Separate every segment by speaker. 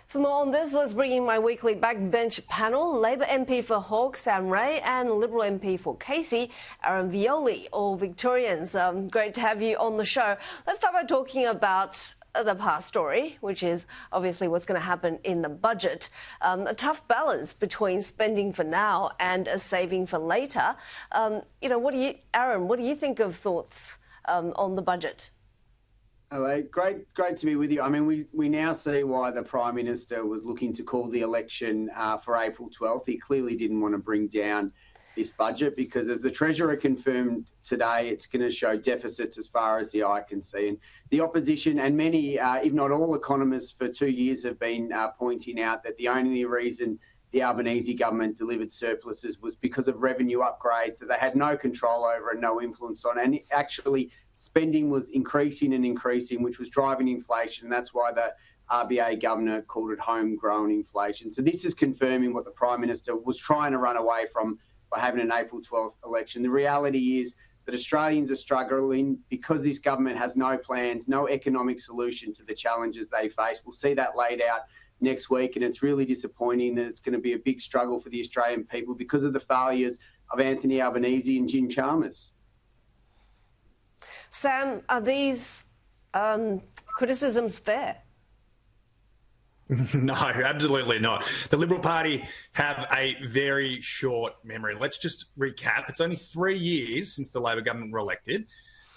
Speaker 1: For more on this, let's bring in my weekly backbench panel. Labor MP for Hawke, Sam Ray, and Liberal MP for Casey, Aaron Violi, all Victorians. Great to have you on the show. Let's start by talking about the past story, which is obviously what's going to happen in the budget. A tough balance between spending for now and a saving for later. Aaron, what do you think of thoughts on the budget?
Speaker 2: Hello, great to be with you. I mean, we now see why the Prime Minister was looking to call the election for April 12th. He clearly didn't want to bring down this budget because, as the Treasurer confirmed today, it's going to show deficits as far as the eye can see. And the opposition and many, if not all economists for 2 years have been pointing out that the only reason the Albanese government delivered surpluses was because of revenue upgrades that they had no control over and no influence on. And actually, spending was increasing and increasing, which was driving inflation. And that's why the RBA governor called it homegrown inflation. So this is confirming what the Prime Minister was trying to run away from by having an April 12th election. The reality is that Australians are struggling because this government has no plans, no economic solution to the challenges they face. We'll see that laid out next week, and it's really disappointing that it's going to be a big struggle for the Australian people because of the failures of Anthony Albanese and Jim Chalmers.
Speaker 1: Sam, are these criticisms fair?
Speaker 3: No, absolutely not. The Liberal Party have a very short memory. Let's just recap. It's only 3 years since the Labor government were elected,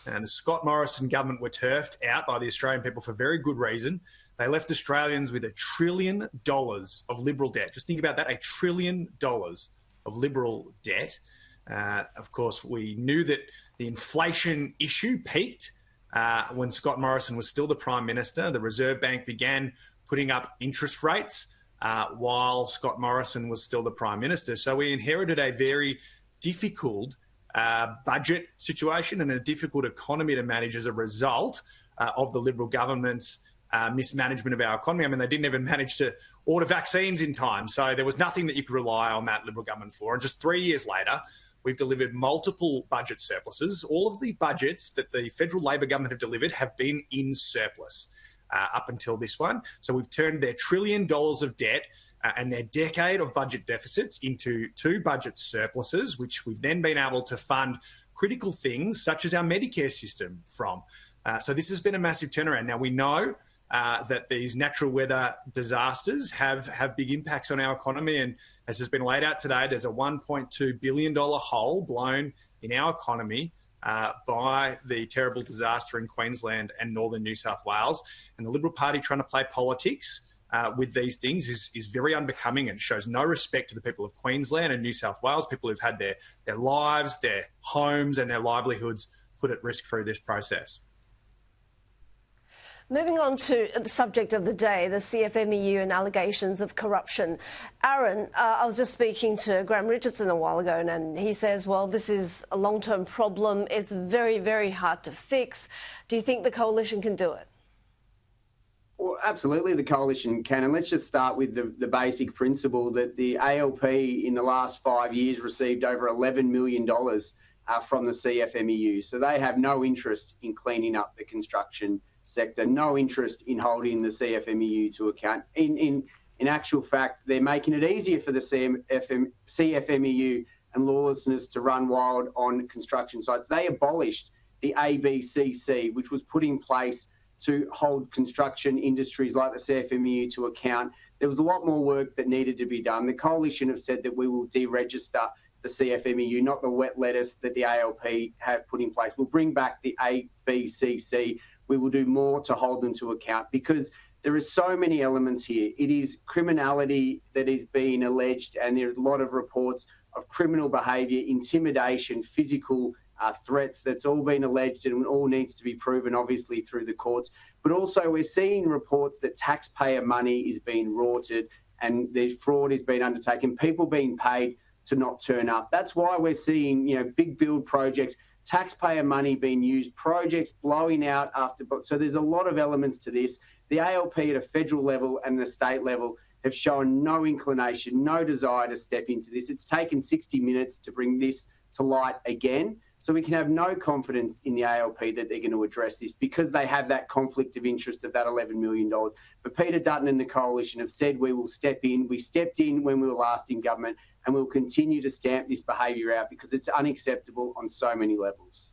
Speaker 3: and the Scott Morrison government were turfed out by the Australian people for very good reason. They left Australians with $1 trillion of Liberal debt. Just think about that, $1 trillion of Liberal debt. Of course, we knew that the inflation issue peaked when Scott Morrison was still the Prime Minister. The Reserve Bank began putting up interest rates while Scott Morrison was still the Prime Minister. So we inherited a very difficult budget situation and a difficult economy to manage as a result of the Liberal government's mismanagement of our economy. I mean, they didn't even manage to order vaccines in time. So there was nothing that you could rely on that Liberal government for. And just 3 years later, we've delivered multiple budget surpluses. All of the budgets that the federal Labor government have delivered have been in surplus up until this one. So we've turned their $1 trillion of debt and their decade of budget deficits into 2 budget surpluses, which we've then been able to fund critical things such as our Medicare system from. So this has been a massive turnaround. Now, we know that these natural weather disasters have big impacts on our economy. And as has been laid out today, there's a $1.2 billion hole blown in our economy by the terrible disaster in Queensland and northern New South Wales. And the Liberal Party trying to play politics with these things is very unbecoming and shows no respect to the people of Queensland and New South Wales, people who've had their lives, their homes and their livelihoods put at risk through this process.
Speaker 1: Moving on to the subject of the day, the CFMEU and allegations of corruption. Aaron, I was just speaking to Graham Richardson a while ago, and he says, well, this is a long-term problem. It's very, very hard to fix. Do you think the coalition can do it?
Speaker 2: Well, absolutely the coalition can. And let's just start with the basic principle that the ALP in the last 5 years received over $11 million from the CFMEU. So they have no interest in cleaning up the construction sector, no interest in holding the CFMEU to account. In actual fact, they're making it easier for the CFMEU and lawlessness to run wild on construction sites. They abolished the ABCC, which was put in place to hold construction industries like the CFMEU to account. There was a lot more work that needed to be done. The coalition have said that we will deregister the CFMEU, not the wet lettuce that the ALP have put in place. We'll bring back the ABCC. We will do more to hold them to account because there are so many elements here. It is criminality that is being alleged, and there's a lot of reports of criminal behaviour, intimidation, physical threats that's all been alleged and all needs to be proven, obviously, through the courts. But also we're seeing reports that taxpayer money is being rorted and there's fraud is being undertaken, people being paid to not turn up. That's why we're seeing, big build projects, taxpayer money being used, projects blowing out after. So there's a lot of elements to this. The ALP at a federal level and the state level have shown no inclination, no desire to step into this. It's taken 60 minutes to bring this to light again. So we can have no confidence in the ALP that they're going to address this because they have that conflict of interest of that $11 million. But Peter Dutton and the Coalition have said we will step in. We stepped in when we were last in government, and we'll continue to stamp this behaviour out because it's unacceptable on so many levels.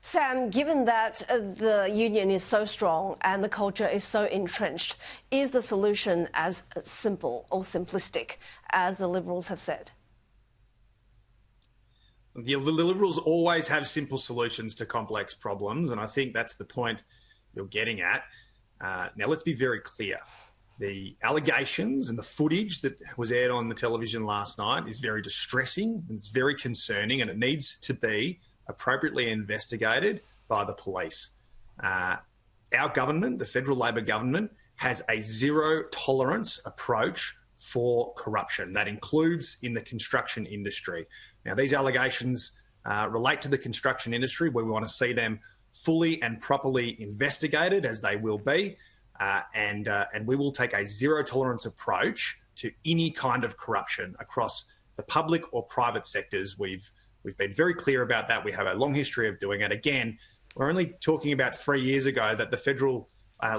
Speaker 1: Sam, given that the union is so strong and the culture is so entrenched, is the solution as simple or simplistic as the Liberals have said?
Speaker 3: The Liberals always have simple solutions to complex problems, and I think that's the point you're getting at. Now, let's be very clear. The allegations and the footage that was aired on the television last night is very distressing, and it's very concerning, and it needs to be appropriately investigated by the police. Our government, the federal Labor government, has a zero tolerance approach for corruption. That includes in the construction industry. Now, these allegations relate to the construction industry where we want to see them fully and properly investigated, as they will be, and we will take a zero tolerance approach to any kind of corruption across the public or private sectors. We've been very clear about that. We have a long history of doing it. Again, we're only talking about 3 years ago that the federal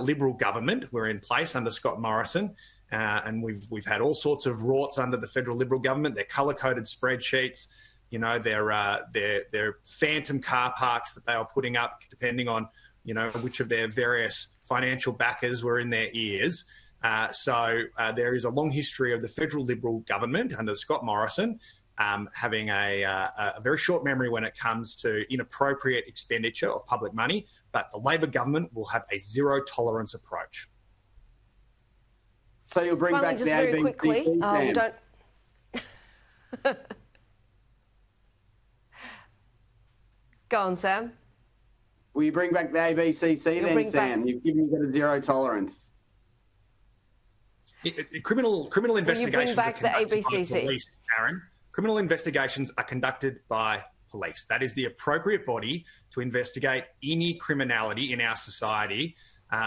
Speaker 3: Liberal government were in place under Scott Morrison, and we've had all sorts of rorts under the federal Liberal government. They're colour-coded spreadsheets, you know, they're phantom car parks that they are putting up depending on, you know, which of their various financial backers were in their ears. So there is a long history of the federal Liberal government under Scott Morrison having a very short memory when it comes to inappropriate expenditure of public money, but the Labor government will have a zero tolerance approach.
Speaker 2: So you'll bring back the ABCC, Sam?
Speaker 1: Go on, Sam.
Speaker 2: Will you bring back the ABCC then, Sam? You've given me a zero tolerance.
Speaker 3: Criminal investigations
Speaker 1: back
Speaker 3: are conducted
Speaker 1: the ABCC?
Speaker 3: by police, Aaron. Criminal investigations are conducted by police. That is the appropriate body to investigate any criminality in our society.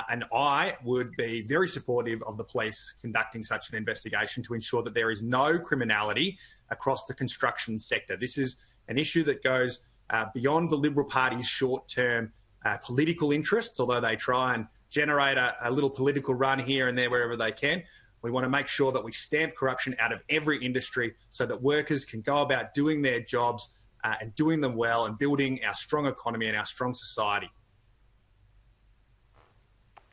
Speaker 3: And I would be very supportive of the police conducting such an investigation to ensure that there is no criminality across the construction sector. This is an issue that goes beyond the Liberal Party's short-term political interests, although they try and generate a little political run here and there wherever they can. We want to make sure that we stamp corruption out of every industry so that workers can go about doing their jobs and doing them well and building our strong economy and our strong society.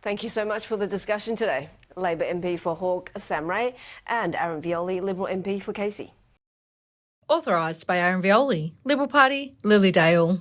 Speaker 1: Thank you so much for the discussion today. Labor MP for Hawke, Sam Ray, and Aaron Violi, Liberal MP for Casey.
Speaker 4: Authorised by Aaron Violi, Liberal Party, Lilydale.